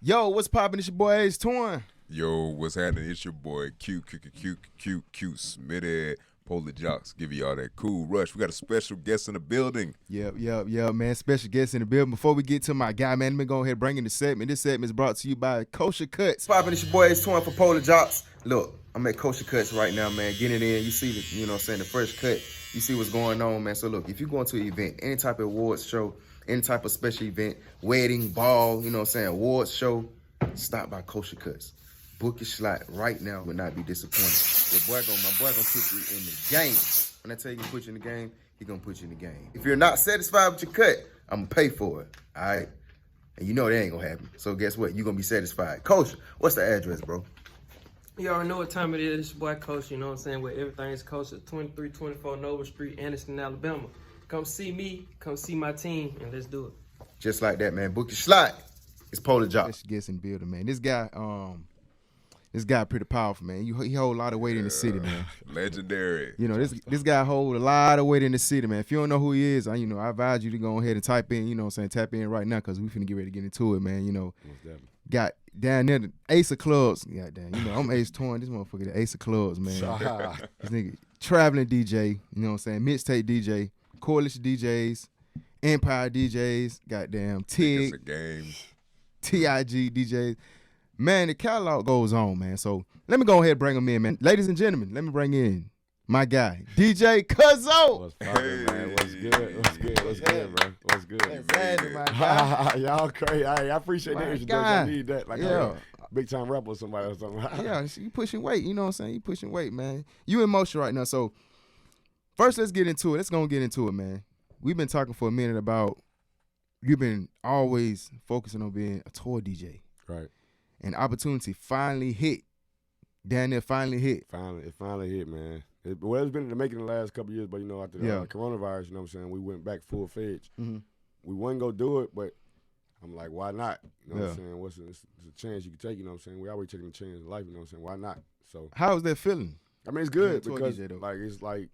Yo, what's poppin'? It's your boy Ace Twin. Yo, what's happening? It's your boy Q Smitty, Polar Jocks. Give you all that cool rush. We got a special guest in the building. Yep, man. Special guest in the building. Before we get to my guy, man, let me go ahead and bring in the segment. This segment is brought to you by Kosher Cuts. Poppin', it's your boy Ace Twin for Polar Jocks. Look, I'm at Kosher Cuts right now, man. Get it in. You see the, you know what I'm saying, the first cut. You see what's going on, man. So look, if you go into an event, any type of awards show, any type of special event, wedding, ball, you know what I'm saying, awards show, stop by Kosher Cuts. Book your slot right now, will not be disappointed. My boy gonna put you in the game. When I tell you he put you in the game, he gonna put you in the game. If you're not satisfied with your cut, I'm gonna pay for it, all right? And you know that ain't gonna happen. So guess what? You're gonna be satisfied. Kosher, what's the address, bro? You already know what time it is. It's your boy Kosher, you know what I'm saying, where everything is Kosher. 2324 Nova Street, Anderson, Alabama. Come see me, come see my team, and let's do it. Just like that, man. Book your slot. It's Polar Jocks. Special guest in the building, man. This guy pretty powerful, man. He hold a lot of weight in the city, man. Legendary. You know, this guy hold a lot of weight in the city, man. If you don't know who he is, I advise you to go ahead and type in, you know what I'm saying, tap in right now, because we finna get ready to get into it, man. You know, got down there the Ace of Clubs. Goddamn, you know, I'm Ace Twin. This motherfucker, the Ace of Clubs, man. This nigga, traveling DJ, you know what I'm saying, mixtape DJ, Coalition DJs, Empire DJs, goddamn, It's a game. T.I.G DJs. Man, the catalog goes on, man. So let me go ahead and bring him in, man. Ladies and gentlemen, let me bring in my guy, DJ Cuzzo. What's poppin', man? What's good? What's good? What's good, bro? What's good? Exactly, my guy. Y'all crazy. I appreciate My that introduction. guy. I need that. Like Yeah. a big time rapper or somebody or something. Yeah, you pushing weight, you know what I'm saying? You pushing weight, man. You in motion right now. So first, let's get into it. Let's go and get into it, man. We've been talking for a minute about you've been always focusing on being a tour DJ. Right. And opportunity finally hit. Down there finally hit. It finally hit, man. It's been in the making the last couple of years, but you know, after the coronavirus, you know what I'm saying, we went back full-fledged. Mm-hmm. We wasn't gonna do it, but I'm like, why not? You know what I'm saying? It's a chance you can take, you know what I'm saying? We always taking a chance in life, you know what I'm saying? Why not? So How was that feeling? I mean, it's good Tour because DJ,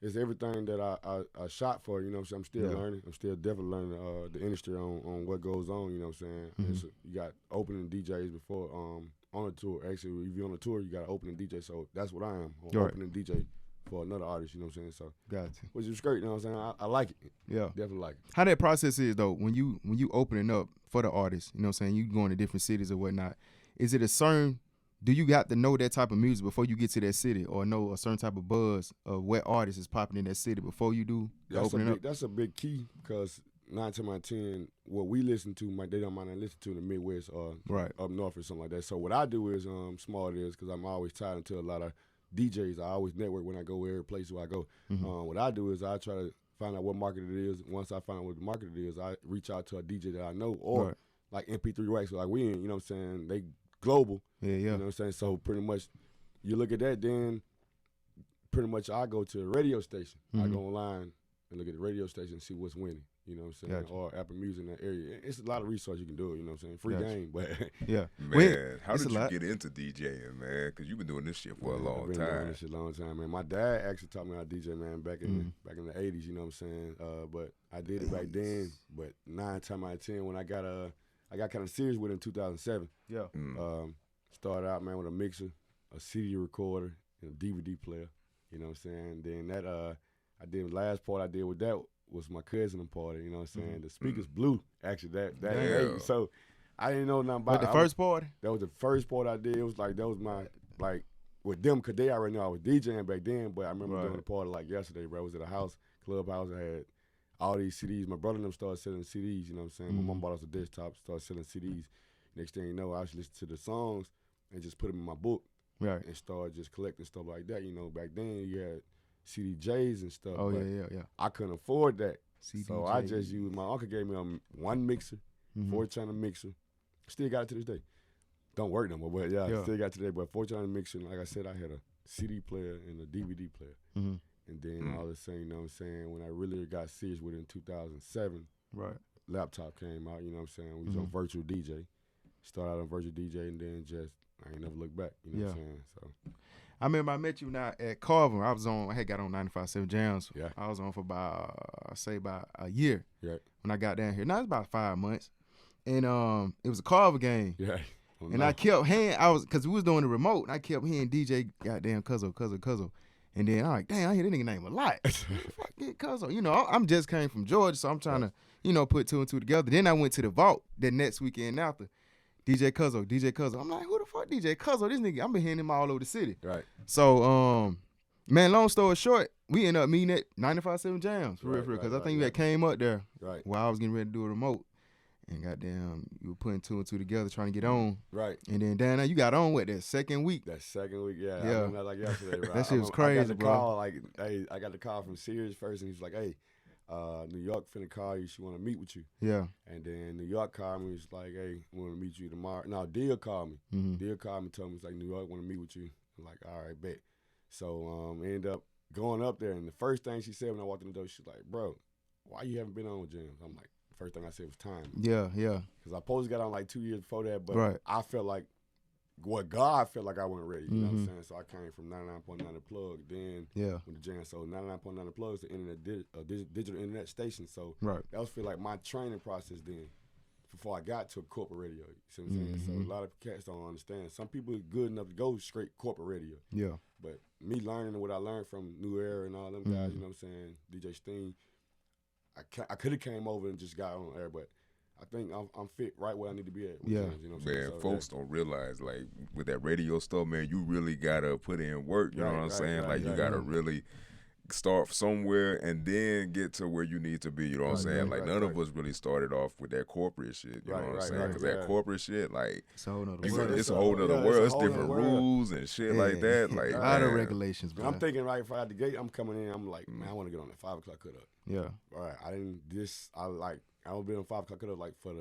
it's everything that I shot for, you know what I'm saying? I'm still learning. I'm still definitely learning the industry on what goes on, you know what I'm saying? Mm-hmm. You got opening DJs before on a tour. Actually, if you're on a tour, you got an opening DJ. So that's what I am, opening DJ for another artist, you know what I'm saying? So Gotcha. which is great, you know what I'm saying? I like it. Yeah. Definitely like it. How that process is, though, when you opening up for the artist, you know what I'm saying, you going to different cities or whatnot, is it a certain, do you got to know that type of music before you get to that city, or know a certain type of buzz of what artist is popping in that city before you do the opening up? That's a big key because 9 times out of 10, what we listen to, they don't mind to listen to in the Midwest or up north or something like that. So what I do is, small it is, because I'm always tied into a lot of DJs. I always network when I go every place where I go. Mm-hmm. What I do is I try to find out what market it is. Once I find out what the market it is, I reach out to a DJ that I know, or like MP3 Wax, like we in, you know what I'm saying? They global. Yeah. You know what I'm saying? So pretty much you look at that, then pretty much I go to a radio station. I go online and look at the radio station and see what's winning. You know what I'm saying? Gotcha. Or Apple Music in that area. It's a lot of resource you can do it, you know what I'm saying? Free game, but Yeah. Man, how did you get into DJing, man? Because you've been doing this shit for a long I've been time. doing this shit a long time, man. My dad actually taught me how to DJ, man, back in the 80s, you know what I'm saying? But I did it back then, but 9 times out of 10 when I got kind of serious with it in 2007. Yeah. Started out, man, with a mixer, a CD recorder, and a DVD player. You know what I'm saying? Then that I did the last part I did with that was my cousin party. You know what I'm saying? The speakers blew actually that day. So I didn't know nothing about the first party. That was the first part I did. It was like that was my with them because they already know I was DJing back then. But I remember doing the party like yesterday, bro. I was at a house, clubhouse. I had all these CDs. My brother and them started selling CDs. You know what I'm saying? My mom bought us a desktop, started selling CDs. Next thing you know, I actually listened to the songs and just put them in my book. Right. And started just collecting stuff like that. You know, back then you had CDJs and stuff. Oh, but yeah. I couldn't afford that. CDJ. So I just used, my uncle gave me one mixer, 4-channel mixer. Still got it to this day. Don't work no more, but still got it today. But 4-channel mixer, like I said, I had a CD player and a DVD player. Mm-hmm. And then all of a sudden, you know what I'm saying, when I really got serious with it in 2007, laptop came out, you know what I'm saying? We was on virtual DJ. Started out on virtual DJ and then I ain't never looked back, you know what I'm saying? So I remember I met you now at Carver. I had got on 95.7 Jams. Yeah. I was on for about a year. Yeah. When I got down here. Now it's about 5 months. and it was a Carver game. Yeah. And I kept hearing, cause we was doing the remote, and I kept hearing DJ goddamn Cuzzo. And then I'm like, damn, I hear that nigga name a lot. Fuck it, Cuzzo. You know, I'm just came from Georgia, so I'm trying to, you know, put two and two together. Then I went to the vault the next weekend after. DJ Cuzzo. I'm like, who the fuck DJ Cuzzo? This nigga, I've been hearing him all over the city. Right. So, man, long story short, we ended up meeting at 95.7 Jams, for real, because I think you had came up there while I was getting ready to do a remote. And goddamn, you were putting two and two together trying to get on. Right. And then down you got on with that second week. That second week, yeah. I remember that like yesterday, bro. That shit was crazy, I got the bro. call, like, hey, I got the call from Sirius first, and he's like, hey, New York finna call you. She want to meet with you. Yeah. And then New York called me. He's like, hey, I want to meet you tomorrow. No, Deal called me. Mm-hmm. Deal called me, told me, he's like, New York want to meet with you. I'm like, all right, bet. So ended up going up there, and the first thing she said when I walked in the door, she's like, bro, why you haven't been on Jams? I'm like, first thing I said was time. Yeah. Because I supposed to got on like 2 years before that, but Right. I felt like God felt like I wasn't ready. You know what I'm Mhm. saying? So I came from 99.9 The Plug, then Yeah. when the Jam. So 99.9 The Plug is the internet digital internet station. So Right. that was feel like my training process then before I got to corporate radio. You see what I'm saying? So Mhm. a lot of cats don't understand. Some people are good enough to go straight corporate radio. Yeah. But me learning what I learned from New Era and all them guys, you know what I'm saying, DJ Steen, I could have came over and just got on air, but I think I'm fit right where I need to be at. With James, you know what I'm saying? Man, folks don't realize, like, with that radio stuff, man, you really got to put in work, you know what I'm saying? Like, you got to really start somewhere and then get to where you need to be, you know what I'm saying? Like, none of us really started off with that corporate shit, you know what I'm saying? Because that corporate shit, like, It's a whole nother it's world. a whole nother world. It's different world. rules and shit like that. Like, a lot of man. regulations, bro. I'm thinking right out the gate, I'm coming in, I'm like, man, I want to get on that 5 o'clock cut up. Yeah. All right, I would be on 5 o'clock cut up like for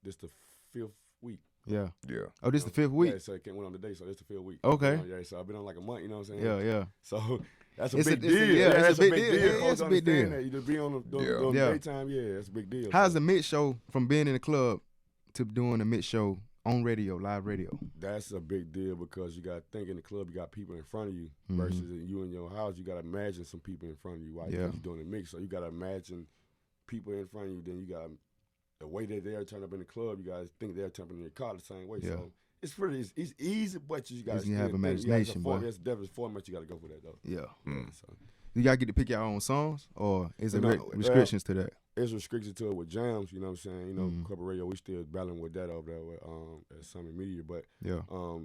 this the 5th week. Yeah. Yeah. Oh, this the 5th week? Yeah, so it went on today, so this the 5th week. Okay. Yeah, so I've been on like a month, you know what I'm saying? Yeah. So that's a It's a- big it's a- deal. yeah, That's it's a big deal. Yeah, Folks it's a big deal. understand that. You to be on the Yeah. daytime, it's a big deal. How's the mix show from being in the club to doing a mix show on radio, live radio? That's a big deal because you got to think in the club, you got people in front of you Mhm. versus you in your house, you got to imagine some people in front of you while you're doing the mix. So you got to imagine people in front of you, then you got the way that they're turning up in the club, you guys think they're turning up in your car the same way. Yeah. So it's easy, but you got to have imagination, boy. There's different format you got to go for that, though. Yeah. So You gotta get to pick your own songs, or is there No, restrictions to that? it's restricted to it with Jams, you know what I'm saying? You know, Mhm. corporate radio, we still battling with that over there with, at Summit Media. But, Yeah. I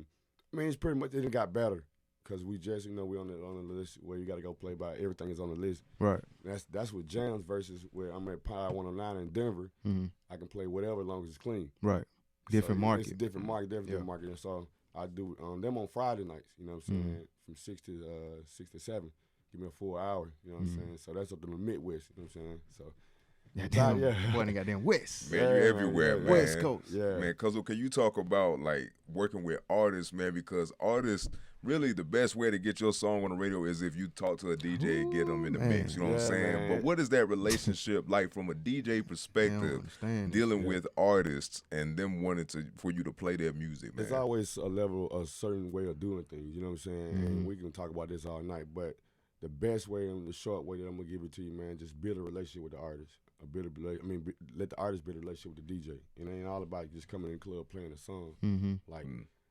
mean, it's pretty much, it got better because we just, you know, we on the list where you got to go play by. Everything is on the list. Right. That's with Jams versus where I'm at Power 109 in Denver. Mm-hmm. I can play whatever as long as it's clean. Right. Different So, market. It's a different market, different market. And so I do them on Friday nights, you know what I'm saying, from 6 to 7. Give me a full hour, you know what I'm saying? So that's up in the Midwest, you know what I'm saying? So Damn, boy, they got damn West. Man, you everywhere, man. West Coast. Yeah. Man, Cuzzo, can you talk about, like, working with artists, man? Because artists, really the best way to get your song on the radio is if you talk to a DJ and get them in the mix, you know what I'm saying? man. But what is that relationship like from a DJ perspective, dealing with artists and them wanting for you to play their music, man? There's always a certain way of doing things, you know what I'm saying? And we can talk about this all night, but the best way and the short way that I'm gonna give it to you, man, just build a relationship with the artist. Let the artist build a relationship with the DJ. It ain't all about just coming in the club playing a song. Mm-hmm. Like,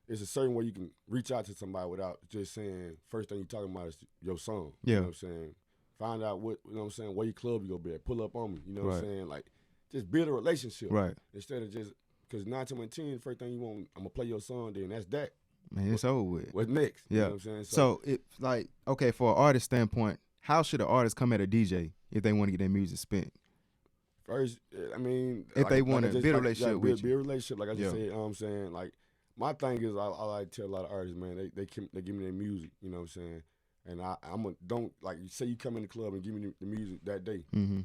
it's a certain way you can reach out to somebody without just saying, first thing you're talking about is your song. Yeah. You know what I'm saying? Find out what, you know what I'm saying, where your club you go be at. Pull up on me. You know what I'm saying? Like, just build a relationship. Right. Instead of just, because 9 times out of 10, first thing you want, I'm going to play your song, then that's that. Man, it's over with. What's next? Yeah. You know what I'm saying? So it like, okay, for an artist standpoint, how should an artist come at a DJ if they want to get their music spent? First, I mean, If they want to build a relationship with you. build a relationship, like I just said, you know what I'm saying? Like, my thing is, I like to tell a lot of artists, man, they give me their music, you know what I'm saying? And don't, like, you say you come in the club and give me the music that day. Mm-hmm.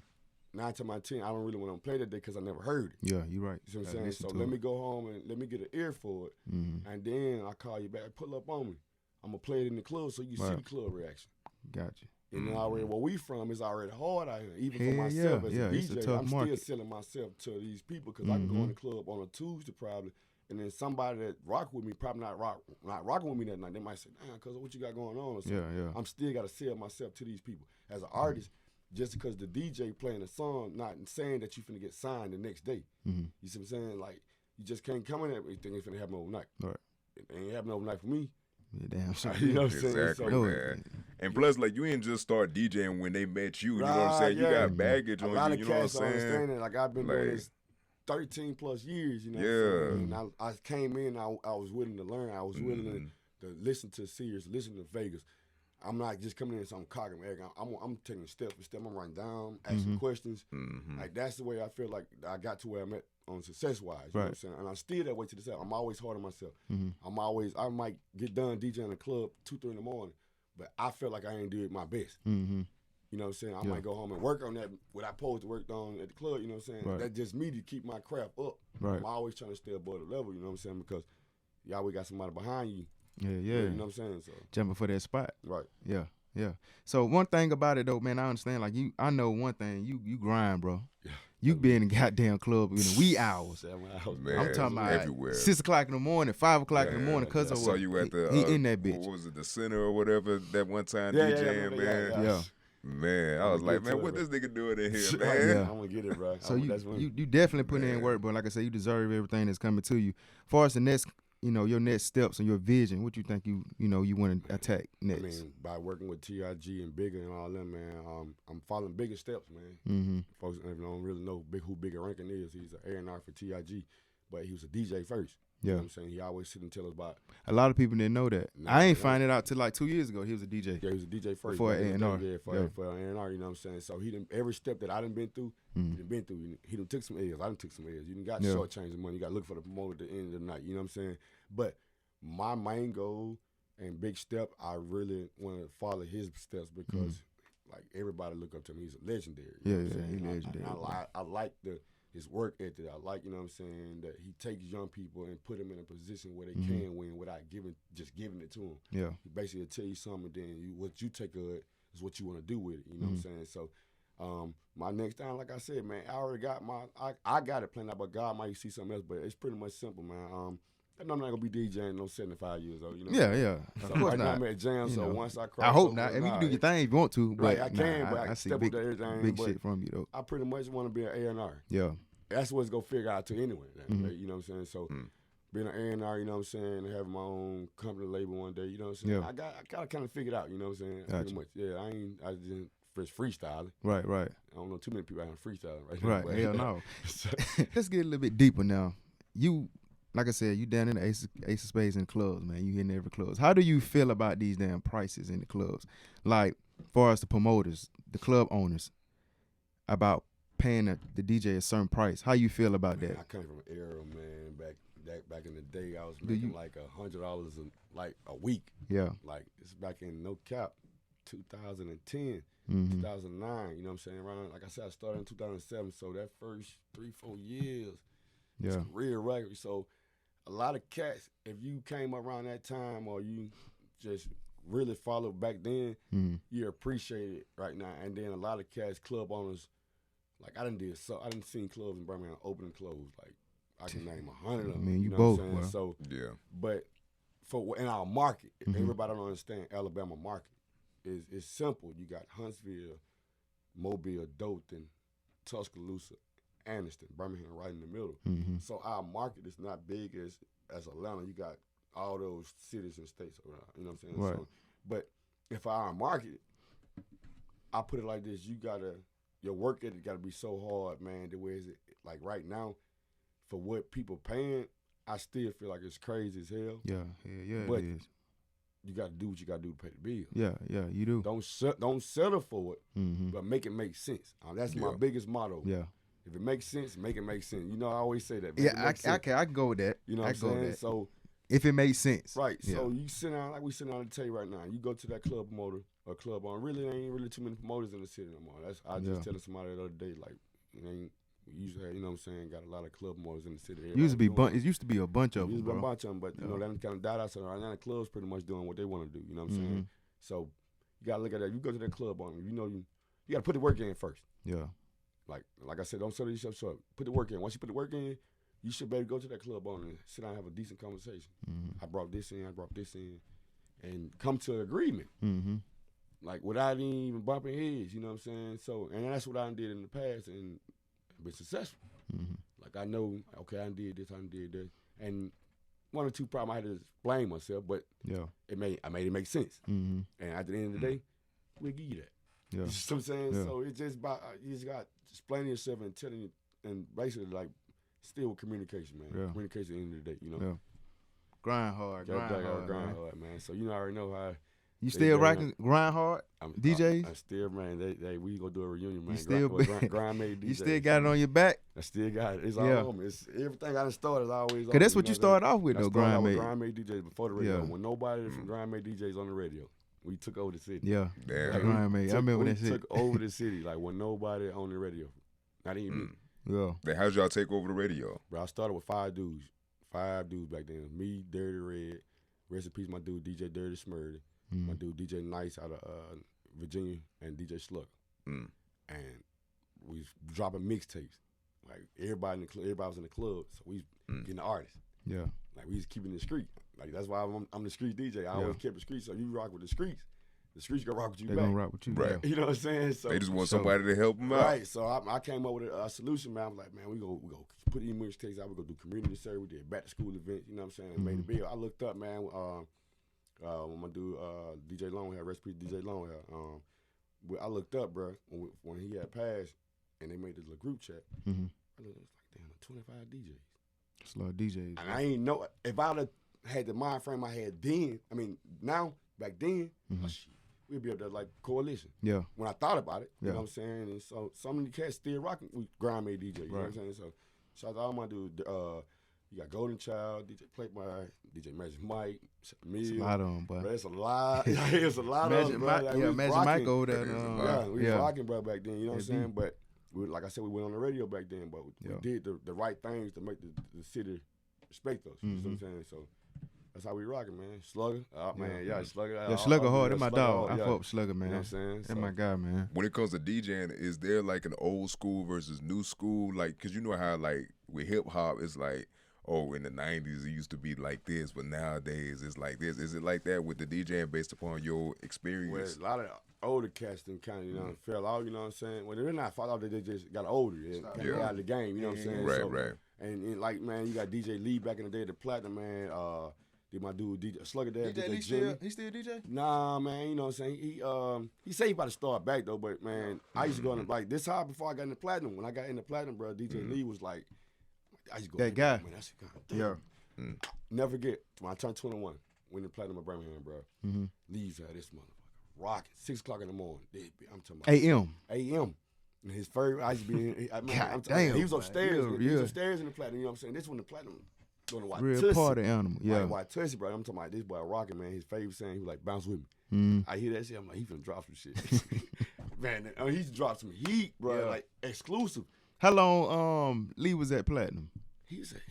9 times out of 10, I don't really want to play that day because I never heard it. Yeah, you're right. You know what I'm saying? So let me go home and let me get an ear for it. Mm-hmm. And then I call you back, pull up on me. I'm going to play it in the club so you see the club reaction. Gotcha. And then already where we from is already hard out here. Even for Hell myself yeah. as It's a a DJ, tough I'm market. still selling myself to these people because I can go in the club on a Tuesday probably, and then somebody that rock with me probably not rocking with me that night. They might say, "Damn, cuz what you got going on?" Or something. Yeah. I'm still got to sell myself to these people as an artist. just because the DJ playing a song, not saying that you finna get signed the next day. Mm-hmm. You see what I'm saying? Like, you just can't come in there and think it's finna happen overnight. Right. It ain't happening overnight for me. Yeah, damn sure. You know what I'm saying? Exactly, So, man. And plus, like, you ain't just start DJing when they met you. You know what I'm saying? yeah. You got baggage a on lot you. of You know what I'm cats don't understand saying? it. Like, I've been doing this 13 plus years, you know what I'm saying? And I came in, I was willing to learn. I was willing to listen to Sears, listen to Vegas. I'm not just coming in and I'm cocking my egg. I'm taking step for step. I'm writing down, asking questions. Like, that's the way I feel like I got to where I'm at on success-wise. You know what I'm saying? And I'm still that way to the side. I'm always hard on myself. I might get done DJing in the club 2, 3 in the morning, but I feel like I ain't doing my best. You know what I'm saying? I might go home and work on that, what I supposed to work on at the club, you know what I'm saying? That's just me to keep my craft up. I'm always trying to stay above the level, you know what I'm saying? Because you always got somebody behind you. Yeah. You know what I'm saying? So Jumping for that spot. Right. Yeah. So one thing about it though, man, I understand. Like I know one thing. You grind, bro. Yeah. You be in the goddamn club in the wee hours. 7 hours. Man, I'm talking about everywhere. 6 o'clock in the morning, 5 o'clock in the morning. Cuz I saw you at the he in that bitch. what was it, the center or whatever that one time Yeah, DJing, man. Yeah. Man, I was I'm like, gonna man, get what to it, this nigga doing in here, Right, man? I'm gonna get it, bro. So you definitely put in work, but like I said, you deserve everything that's coming to you. As far as the next, your next steps and your vision, what you think you want to attack next? I mean, by working with T.I.G and Bigga and all them, man, I'm following Bigga steps, man. Mm-hmm. Folks don't really know who Bigga Rankin is. He's an A&R for T.I.G, but he was a DJ first. You know what I'm saying? He always sit and tell us about. A lot of people didn't know that. I ain't find it out till like 2 years ago. He was a DJ. Yeah, he was a DJ first. Before A&R. Yeah, for A&R, you know what I'm saying? So he done, every step that I done been through, he done been through. He done took some L's. I done took some L's. You done got shortchanged the money. You got to look for the promoter at the end of the night. You know what I'm saying? But my main goal and big step, I really want to follow his steps because like everybody look up to him. He's a legendary. You know what I'm saying? He's legendary. I like his work ethic. I like, you know what I'm saying, that he takes young people and put them in a position where they can win without just giving it to them. Yeah. He basically tell you something, then what you take of it is what you want to do with it. You know what I'm saying? So my next time, like I said, man, I already got I got it planned out, but God might see something else. But it's pretty much simple, man. I know I'm not gonna be DJing no 75 years old. You know. Yeah. So Of course right now not. I'm at jam. So once I cross, I hope over, not. If you can do your thing if you want to, but right, I can. But I see step big, up to everything. big but shit from you though. I pretty much want to be an A&R. Yeah. That's what's gonna figure out to anyway. You know what I'm saying? So being an A&R, you know what I'm saying, and having my own company label one day, you know what I'm saying? Yeah. I got kind of figured out, you know what I'm saying? Gotcha. Pretty much. Yeah, I just freestyling. Right. I don't know too many people out here freestyling right now. Right. Hell no. Let's get a little bit deeper now. You, like I said, you down in the Ace of Spades in the clubs, man. You hitting every clubs. How do you feel about these damn prices in the clubs? Like, far as the promoters, the club owners, about paying the DJ a certain price. How you feel about that? I came from an era, man, back in the day, I was making like $100 like a week. Yeah. Like, it's back in no cap, 2010, 2009, you know what I'm saying? Right, like I said, I started in 2007, so that first 3-4 years, it's real record. So a lot of cats, if you came around that time or you just really followed back then, you appreciate it right now. And then a lot of cats, club owners, like I done seen clubs in Birmingham open and close. Like I can name 100 of them. I mean, you know both. what I'm saying? So yeah. But for in our market, if everybody don't understand Alabama market, is simple. You got Huntsville, Mobile, Dothan, Tuscaloosa, Anniston, Birmingham right in the middle. So our market is not big as Atlanta. You got all those cities and states around. You know what I'm saying? Right. So, but if our market, I put it like this: your work ethic got to be so hard, man. The way is it like right now, for what people paying, I still feel like it's crazy as hell. Yeah, but it is. You got to do what you got to do to pay the bill. Yeah, you do. Don't settle for it, but make it make sense. That's my biggest motto. Yeah. If it makes sense, make it make sense. You know, I always say that. I can go with that. You know what I'm saying? So if it makes sense. Right. Yeah. So you sit down, like we sitting on the table right now. You go to that club promoter or club on. Really, there ain't really too many promoters in the city no more. I was just telling somebody the other day, like, we usually have, you know what I'm saying, got a lot of club promoters in the city. It used to be a bunch of them, bro. A bunch of them, but, you know, that kind of died out. So right now the club's pretty much doing what they want to do. You know what I'm saying? So you got to look at that. You go to that club on, you know, you got to put the work in first. Yeah. Like I said, don't settle yourself short. Put the work in. Once you put the work in, you should be able to go to that club owner and sit down and have a decent conversation. I brought this in, and come to an agreement. like without even bumping heads, you know what I'm saying? So, and that's what I did in the past and been successful. Mm-hmm. Like I know, okay, I did this, I did that. And one or two problems I had to explain myself, but I made it make sense. Mm-hmm. And at the end of the day, we'll give you that. Yeah. You know what I'm saying? Yeah. So it's just about, you just got explaining yourself and telling you, and basically like still communication, man. Yeah. Communication at the end of the day, you know? Yeah. Grind hard, Grind man. hard, man. So you know, I already know how. You still rocking grind hard, DJs? I still, man. They we gonna do a reunion, man. You still grind made DJs. You still got it on your back? I still got it. It's all on me. It's everything I done started is always on. Cause that's what you started off with, though. Grind made DJs before the radio. When nobody from grind made DJs on the radio, we took over the city. Yeah, like grind made. I remember that shit. We took over the city, like when nobody on the radio, not even me. Yeah. Then how'd y'all take over the radio? Bro, I started with 5 dudes back then. Me, Dirty Red, rest in peace, my dude DJ Dirty Smurdy. My dude DJ Nice out of Virginia and DJ Slugger. And we was dropping mixtapes. Like everybody was in the club, so we was getting the artists. Yeah. Like we was keeping the street. Like that's why I'm the street DJ. I always kept the streets. So you rock with the streets gonna rock with you they back. Gonna rock with you, right? Yeah. You know what I'm saying? So they just want somebody to help them out, right? So I came up with a solution, man. I'm like, man, we go put these mixtapes out. We go do community service. We did back to school events. You know what I'm saying? Made a bill. I looked up, man. When my dude DJ Longhair, recipe DJ Longhair. I looked up, bro, when he had passed, and they made this little group chat. I looked, it was like, damn, 25 DJs. It's a lot of DJs. And I ain't know if I'd have had the mind frame I had then. I mean, now back then, oh, shit, we'd be up there like coalition. Yeah. When I thought about it, you know what I'm saying. And so some of the cats still rocking. We grind made DJ. You know what I'm saying. So shout out to all my dudes. You got Golden Child, DJ Playboy, DJ Magic Mike, Mill. It's a lot of them, but It's a lot. It's a lot of them, bro. Like, Magic Mike over there. We was rocking, bro, back then. You know what I'm saying? But like I said, we went on the radio back then, but we did the right things to make the city respect us. You know what I'm saying? So that's how we rocking, man. Slugger, man, Slugger. Yeah, Slugger hard. That's my dog. Hard, I fuck with Slugger, man. You know what I'm saying? That's my guy, man. When it comes to DJing, is there like an old school versus new school? Like, cause you know how like with hip hop, it's like, oh, in the 90s, it used to be like this, but nowadays it's like this. Is it like that with the DJing based upon your experience? Well, a lot of older cats then kind of, you know, fell out, you know what I'm saying? Well, they're not fall out, they just got older. They got out of the game, you know what I'm saying? Right. And like, man, you got DJ Lee back in the day, the Platinum, man. Did my dude DJ Slugger Dad, DJ Lee Jimmy. he still DJ? Nah, man, you know what I'm saying? He said he about to start back, though, but, man, I used to go in, like, this high before I got in the Platinum. When I got in the Platinum, bro, DJ Lee was like, I used to go that guy. Man, that's the guy. Never forget, when I turned 21, went to Platinum in Birmingham, bro. Leaves out this motherfucker rocking 6 o'clock in the morning. I'm talking about A.M. And his favorite, I used to be in. He was upstairs. He was upstairs in the Platinum. You know what I'm saying? This one, the Platinum, going to watch real party animal. Yeah, White Tussie, bro. I'm talking about this boy rocking, man. His favorite saying, he was like, bounce with me. I hear that shit. I'm like, he finna drop some shit. Man, he's dropped some heat, bro. Like exclusive. How long Lee was at Platinum?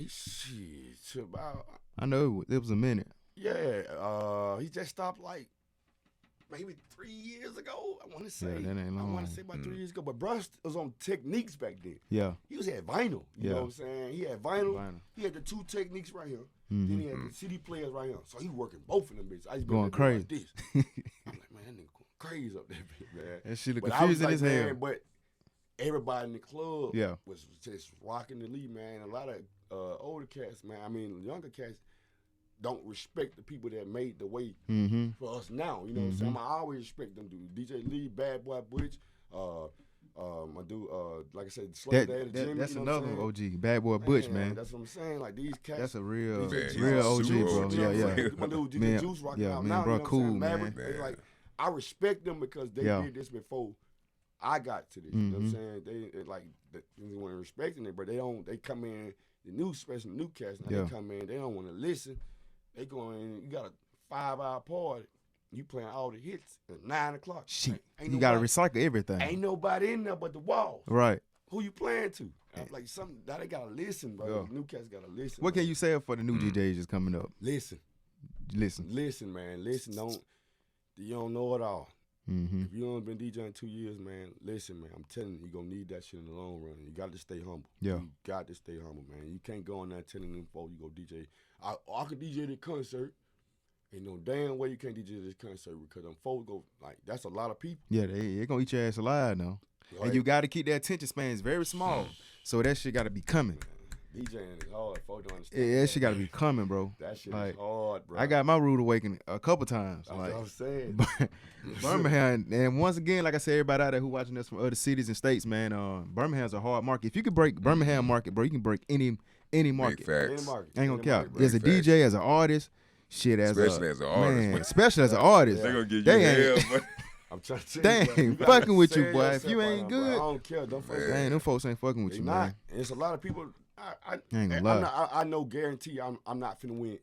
Shit, about. I know it was a minute. Yeah, he just stopped like maybe 3 years ago. I want to say. Yeah, that ain't long. I want to say about 3 years ago. But Bruce was on Techniques back then. Yeah. He was at vinyl. You know what I'm saying? He had vinyl. He had the 2 Techniques right here. Then he had the CD players right here. So he working both of them bitches. I used to be going crazy. Like this. I'm like, man, that nigga going crazy up there, man. That shit look but confusing like, as hell. Man, but everybody in the club Yeah. was just rocking the lead, man. A lot of older cats, man. I mean, younger cats don't respect the people that made the way for us now. You know what I'm saying? I always respect them dudes. DJ Lee, Bad Boy Butch, my dude, like I said, Jimmy. That's you know another OG. Bad Boy Butch, man. That's what I'm saying. Like these cats. That's a real Man, OG, bro. OG. Yeah. My dude, DJ Man, Juice rocking yeah, out man, now. bro, You know cool, what I'm saying? man. Maverick, they like, I respect them because they did this before I got to this. You know what I'm saying? They like they want to respecting it, but they come in the new, especially the new cats. Now they come in, they don't want to listen. They go in. You got a 5-hour party. You playing all the hits at 9 o'clock. Shit, like, you gotta recycle everything. Ain't nobody in there but the walls. Right. Who you playing to? Like something that they gotta listen, bro. Yeah. The new cats gotta listen. What bro. can you say for the new DJs just coming up? Listen, man. Listen. You don't know it all. If you only been DJing 2 years, man, listen, man. I'm telling you, you're going to need that shit in the long run. You got to stay humble. Yeah. You got to stay humble, man. You can't go on there telling them folks you go DJ. I can DJ the concert, Ain't no damn way you can't DJ this concert because them folks go, like, that's a lot of people. Yeah, they gonna eat your ass alive now. Like, And you got to keep that attention span very small. So that shit got to be coming. DJing is hard. Folks don't understand. Yeah, that shit got to be coming, bro. That shit like, is hard, bro. I got my rude awakening a couple times. That's like, what I'm saying. Birmingham, and once again, like I said, everybody out there who watching us from other cities and states, man, Birmingham's a hard market. If you could break Birmingham market, bro, you can break any market. Big facts. Any market. Ain't gonna count. As a Facts. DJ, as an artist, shit, Especially as an artist. man, especially as an artist, They gonna give you they hell, ain't- but I'm trying to tell They you, bro, ain't gotta fucking with you, sell boy. If yourself you out ain't there, bro. good, I don't care. Don't fuck man, them folks ain't fucking with They you, not. man. And it's a lot of people. I ain't gonna I'm lie. not, I know, guarantee, I'm not finna win.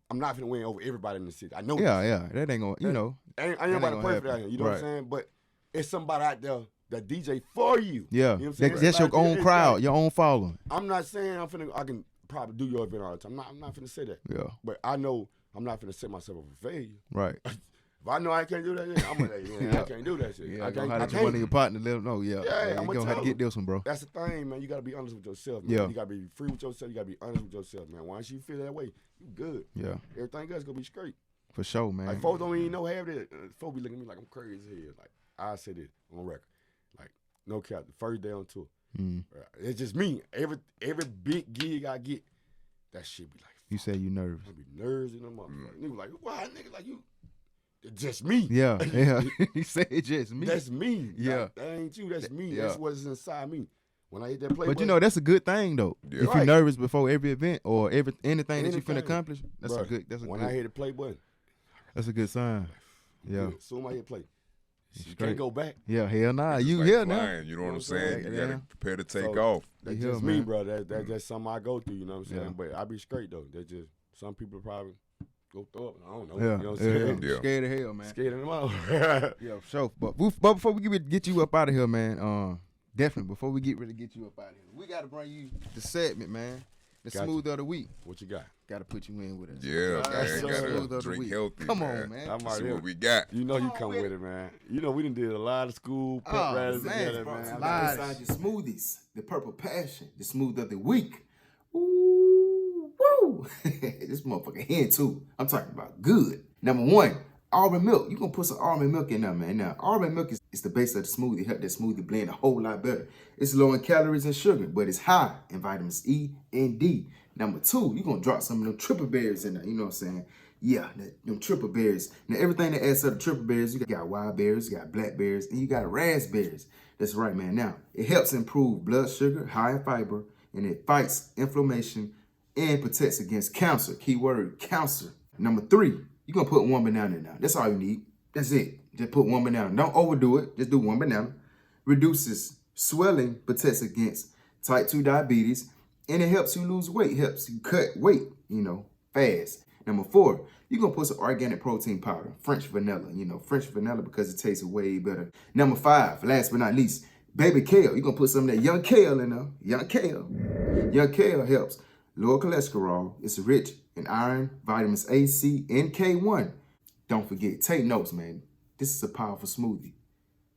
I'm not finna win over everybody in the city. I know. Yeah, this. yeah, that ain't gonna, you know. Ain't that ain't nobody gonna perfect happen. out here. You know what I'm Right. saying? But it's somebody out there that DJ for you. Yeah, You know what I'm saying? that's your Like, own it's crowd, like- your own following. I'm not saying I can probably do your event all the time. I'm not finna say that. Yeah, But I know I'm not finna set myself up for failure. right. If I know I can't do that, then I'm gonna say, man, Yeah. I can't do that shit. Yeah, I know can't. how I to one of can't. your partner let them know. Yeah, Yeah, you I'ma gonna have tell to 'em. get this one, bro. That's the thing, man. You gotta be honest with yourself, man. Yeah. You gotta be free with yourself. You gotta be honest with yourself, man. Once you feel that way, you good. Yeah, Everything else gonna be straight. for sure, man. Like folks don't even know half that. Folks be looking at me like I'm crazy as hell. Like I said it on record. Like no cap. The first day on tour, Mm. it's just me. Every big gig I get, that shit be like. You say you nervous. I be nervous in the motherfucker. Nigga like, why nigga like you? It's just me. Yeah, yeah. He said it's just me. That's me. Yeah. Like, that ain't you. That's me. Yeah. That's what's inside me. When I hit that play But you button, know that's a good thing though. Yeah. If you're Right. nervous before every event or anything that you finna Anything. accomplish, that's Bruh, a good. That's a when good. I hit the play button, That's a good sign. Yeah, good. Soon as I hit play, you straight. can't go back. yeah. Hell nah, it's you like here now. flying, you know what I'm saying? You Yeah. gotta prepare to take So- off. That's You just here, me, man. bro. That's just something I go through. You know what I'm saying? Yeah. But I be straight though. That's just some people probably go through it. I don't know. Yeah, You know what yeah, I'm saying? Yeah. Scared of hell, man. Scared of them out. Yeah, for sure. But before we get you up out of here, man, definitely before we get ready to get you up out of here, we gotta bring you the segment, man. The Gotcha. smooth of the week. What you got? Gotta put you in with us. Yeah, Yes, man. sir. Smooth Gotta of the drink week. healthy. Come man. on, man. I'm See out what here. we got. You know you Come come with with it, man. You know we done did a lot of school prep Oh, rallies man. together, Brought to man. you Lies. inside your smoothies, the purple passion, the smooth of the week. Ooh, woo! This motherfucker here too. I'm talking about good. Number one, almond milk. You gonna put some almond milk in there, man. Now, almond milk is the base of the smoothie. Help that smoothie blend a whole lot better. It's low in calories and sugar, but it's high in vitamins E and D. Number two, you gonna drop some of them triple berries in there. You know what I'm saying? Yeah, them triple berries. Now, everything that adds up to triple berries, you got wild berries, you got blackberries, and you got raspberries. That's right, man. Now, it helps improve blood sugar, high in fiber, and it fights inflammation and protects against cancer. Keyword, cancer. Number three, you're going to put one banana in there. That's all you need. That's it. Just put one banana. Don't overdo it. Just do one banana. Reduces swelling, protects against type 2 diabetes, and it helps you lose weight. Helps you cut weight, fast. Number four, you're going to put some organic protein powder, French vanilla. French vanilla because it tastes way better. Number five, last but not least, baby kale. You're going to put some of that young kale in there. Young kale. Young kale helps lower cholesterol. It's rich in iron, vitamins A, C, and K1. Don't forget, take notes, man. This is a powerful smoothie.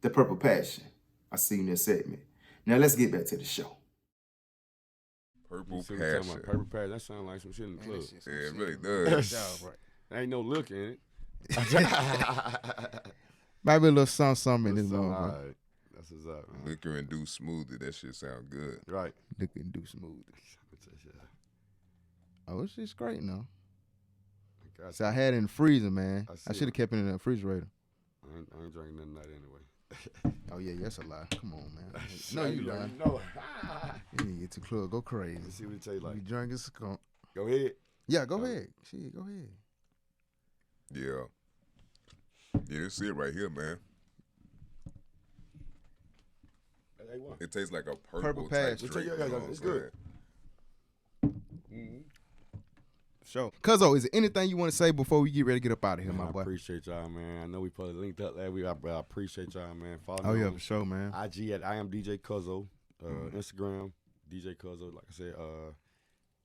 The Purple Passion. I see you in this segment. Now let's get back to the show. Purple You see what I'm talking passion. about? Purple passion. That sounds like some shit in the club. Yeah, it really does. There ain't no look in it. Maybe a little something in this All long. right. That's what's up, man. Liquor induced smoothie. That shit sound good. Right. Look and do smooth. Oh, it's just great now. Gotcha. So I had it in the freezer, man. I I see should have it. kept it in the refrigerator. I ain't drinking nothing that anyway. Oh yeah, that's a lie. Come on, man. No, No, you lying. No. You need to get to the club, go crazy. Let's see what it tastes like. You drink a skunk. Go ahead. Yeah, go ahead. Shit, go ahead. Yeah. Yeah, this it right here, man. Hey, what? It tastes like a Purple purple type passion. drink. Yeah, you know what it's I'm good. saying? Sure. Cuzzo, is there anything you want to say before we get ready to get up out of here, Man, my I boy? appreciate y'all, man. I know we probably linked up last week, but I appreciate y'all, man. Follow Oh me yeah, on for sure, man. IG at I am DJ Cuzzo, Instagram DJ Cuzzo. Like I said,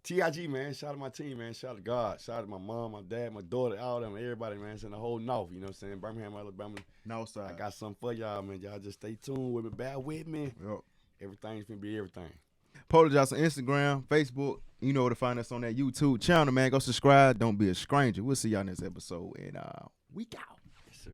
T.I.G, man. Shout out to my team, man. Shout out to God. Shout out to my mom, my dad, my daughter, all them, everybody, man. It's in the whole North. You know what I'm saying? Birmingham, Alabama. No I side. got something for y'all, man. Y'all just stay tuned with me, bear with me. Yep. Everything's gonna be everything. Polar Jots on Instagram, Facebook. You know where to find us on that YouTube channel, man. Go subscribe. Don't be a stranger. We'll see y'all next episode. And we out.